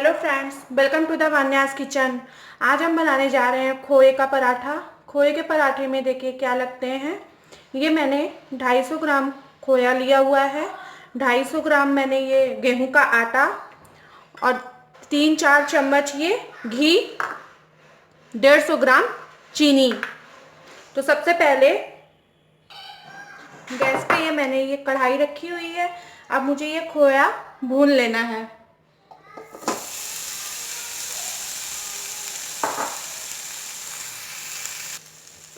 Hello friends, welcome to the Vanya's kitchen. आज हम बनाने जा रहे हैं खोए का पराठा। खोए के पराठे में देखिए क्या लगते हैं। ये मैंने 250 ग्राम खोया लिया हुआ है। 250 ग्राम मैंने ये गेहूं का आटा और 3-4 चम्मच ये घी, 150 ग्राम चीनी। तो सबसे पहले गैस पे ये मैंने ये कढ़ाई रखी हुई है। अब मुझे ये खोया भून लेना है।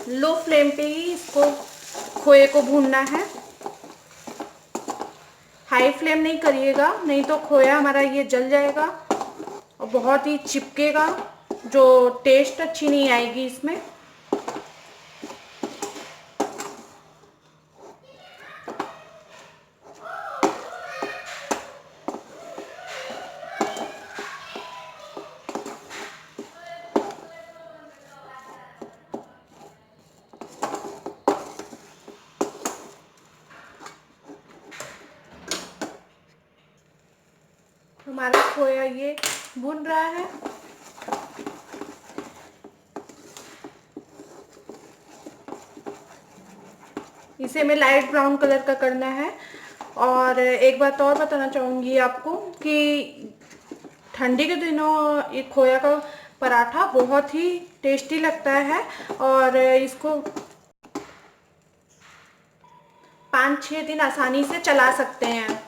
लो फ्लेम पे ही इसको खोए को भूनना है। हाई फ्लेम नहीं करिएगा, नहीं तो खोया हमारा ये जल जाएगा और बहुत ही चिपकेगा, जो टेस्ट अच्छी नहीं आएगी इसमें। हमारा खोया ये भून रहा है। इसे हमें लाइट ब्राउन कलर का करना है। और एक बात और बताना चाहूँगी आपको कि ठंडी के दिनों ये खोया का पराठा बहुत ही टेस्टी लगता है और इसको 5-6 दिन आसानी से चला सकते हैं।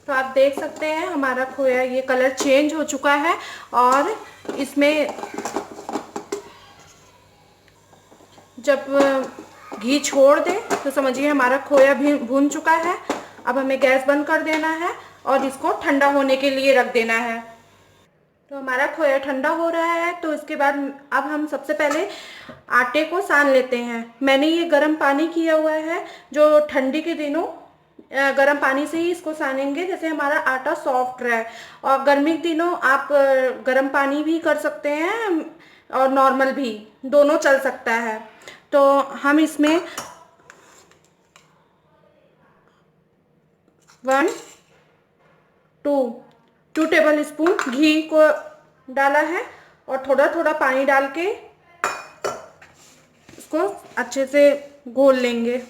तो आप देख सकते हैं हमारा खोया ये कलर चेंज हो चुका है और इसमें जब घी छोड़ दे तो समझिए हमारा खोया भी भून चुका है। अब हमें गैस बंद कर देना है और इसको ठंडा होने के लिए रख देना है। तो हमारा खोया ठंडा हो रहा है, तो इसके बाद अब हम सबसे पहले आटे को सान लेते हैं। मैंने ये गर्म पानी किया हुआ है, जो ठंडी के दिनों गर्म पानी से ही इसको सानेंगे, जैसे हमारा आटा सॉफ्ट रहे। और गर्मी के दिनों आप गर्म पानी भी कर सकते हैं और नॉर्मल भी, दोनों चल सकता है। तो हम इसमें 1-2 टेबल स्पून घी को डाला है और थोड़ा थोड़ा पानी डाल के इसको अच्छे से घोल लेंगे।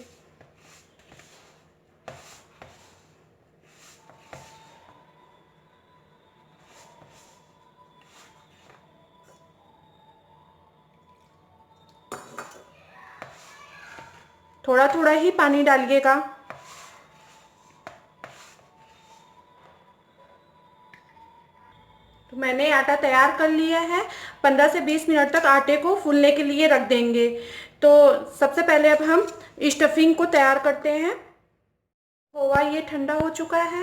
थोड़ा थोड़ा ही पानी डालिएगा। तो मैंने आटा तैयार कर लिया है। 15 से 20 मिनट तक आटे को फूलने के लिए रख देंगे। तो सबसे पहले अब हम स्टफिंग को तैयार करते हैं। खोआ ये ठंडा हो चुका है।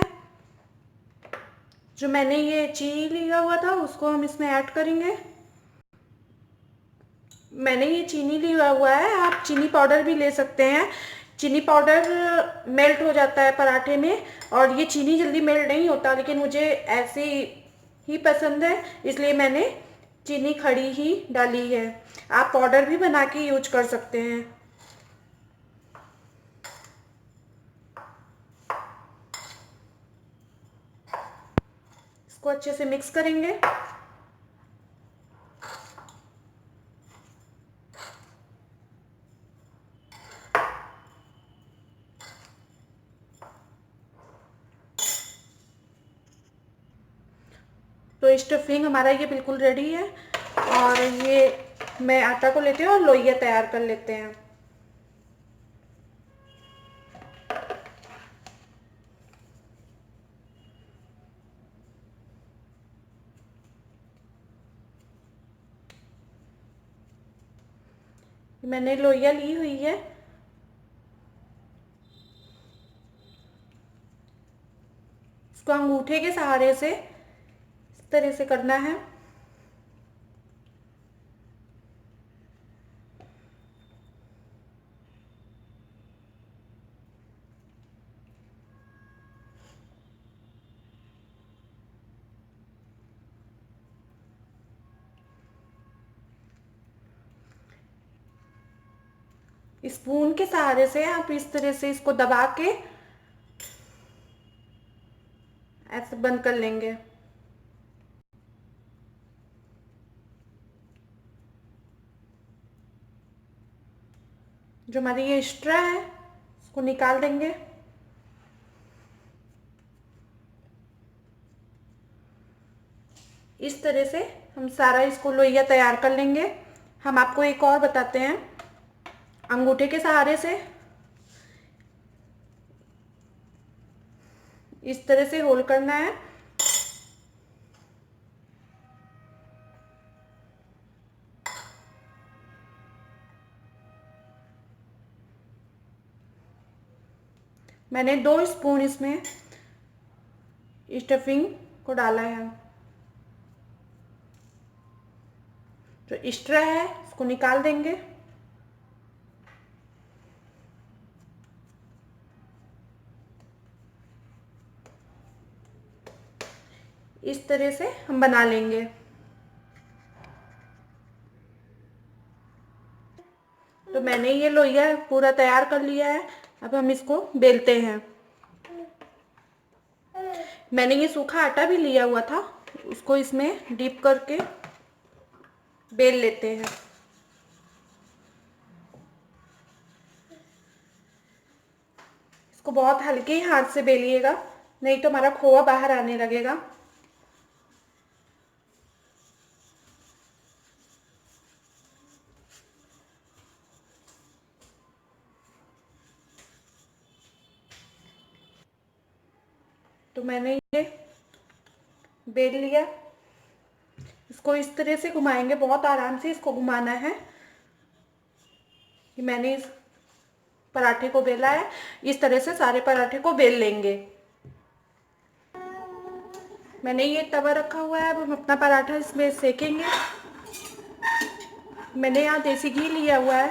जो मैंने ये चीनी लिया हुआ था उसको हम इसमें ऐड करेंगे। मैंने ये चीनी लिया हुआ है, आप चीनी पाउडर भी ले सकते हैं। चीनी पाउडर मेल्ट हो जाता है पराठे में और ये चीनी जल्दी मेल्ट नहीं होता, लेकिन मुझे ऐसी ही पसंद है, इसलिए मैंने चीनी खड़ी ही डाली है। आप पाउडर भी बना के यूज कर सकते हैं। इसको अच्छे से मिक्स करेंगे। तो स्टफिंग हमारा ये बिल्कुल रेडी है और ये मैं आटा को लेते हैं और लोइयां तैयार कर लेते हैं। मैंने लोइयां ली हुई है। इसको अंगूठे के सहारे से इस तरह से करना है। स्पून के सहारे से आप इस तरह से इसको दबा के ऐसे बंद कर लेंगे। जो हमारी ये स्ट्रा है इसको निकाल देंगे। इस तरह से हम सारा इसको लोइया तैयार कर लेंगे। हम आपको एक और बताते हैं, अंगूठे के सहारे से इस तरह से होल करना है। मैंने 2 स्पून इसमें स्टफिंग को डाला है। जो एक्स्ट्रा है इसको निकाल देंगे। इस तरह से हम बना लेंगे। तो मैंने ये लोइया पूरा तैयार कर लिया है। अब हम इसको बेलते हैं। मैंने ये सूखा आटा भी लिया हुआ था, उसको इसमें डीप करके बेल लेते हैं। इसको बहुत हल्के ही हाथ से बेलिएगा, नहीं तो हमारा खोआ बाहर आने लगेगा। तो मैंने ये बेल लिया। इसको इस तरह से घुमाएंगे, बहुत आराम से इसको घुमाना है। कि मैंने इस पराठे को बेला है, इस तरह से सारे पराठे को बेल लेंगे। मैंने ये तवा रखा हुआ है, अब हम अपना पराठा इसमें सेकेंगे। मैंने यहाँ देसी घी लिया हुआ है,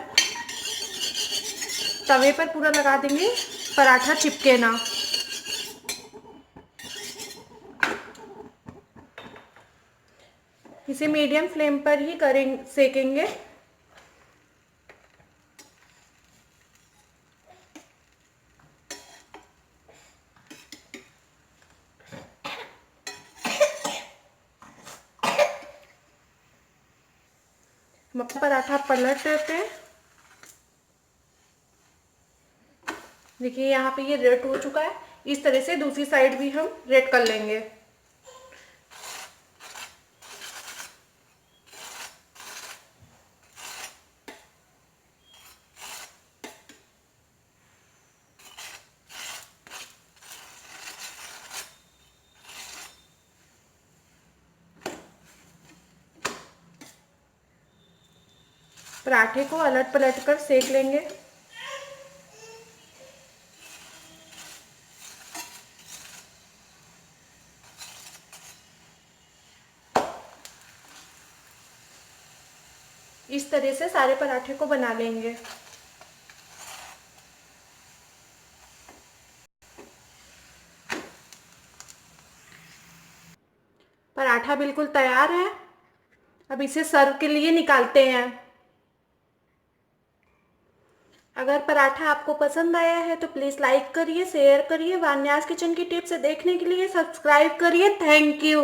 तवे पर पूरा लगा देंगे, पराठा चिपके ना। इसे मीडियम फ्लेम पर ही सेकेंगे। हम अपना पराठा पलट देते हैं। देखिए यहाँ पे ये रेड हो चुका है। इस तरह से दूसरी साइड भी हम रेड कर लेंगे। पराठे को अलट पलट कर सेक लेंगे। इस तरह से सारे पराठे को बना लेंगे। पराठा बिल्कुल तैयार है। अब इसे सर्व के लिए निकालते हैं। अगर पराठा आपको पसंद आया है तो प्लीज़ लाइक करिए, शेयर करिए। वान्यास किचन की टिप्स देखने के लिए सब्सक्राइब करिए। Thank you.